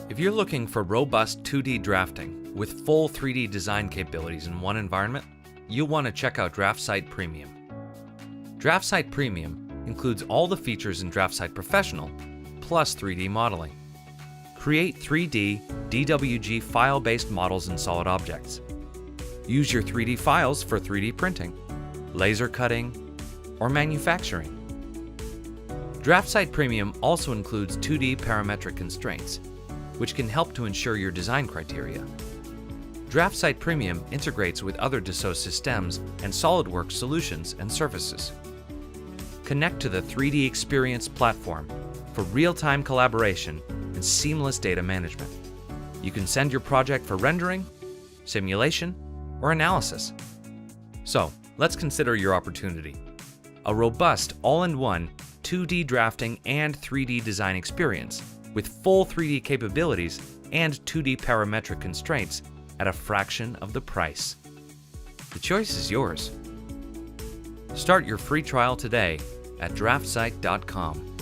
If you're looking for robust 2D drafting with full 3D design capabilities in one environment, you'll want to check out DraftSight Premium. DraftSight Premium includes all the features in DraftSight Professional, plus 3D modeling. Create 3D DWG file-based models in solid objects. Use your 3D files for 3D printing, laser cutting, or manufacturing. DraftSight Premium also includes 2D parametric constraints, which can help to ensure your design criteria. DraftSight Premium integrates with other Dassault systems and SOLIDWORKS solutions and services. Connect to the 3D Experience platform for real-time collaboration and seamless data management. You can send your project for rendering, simulation, or analysis. So, let's consider your opportunity. A robust, all-in-one 2D drafting and 3D design experience with full 3D capabilities and 2D parametric constraints at a fraction of the price. The choice is yours. Start your free trial today at DraftSight.com.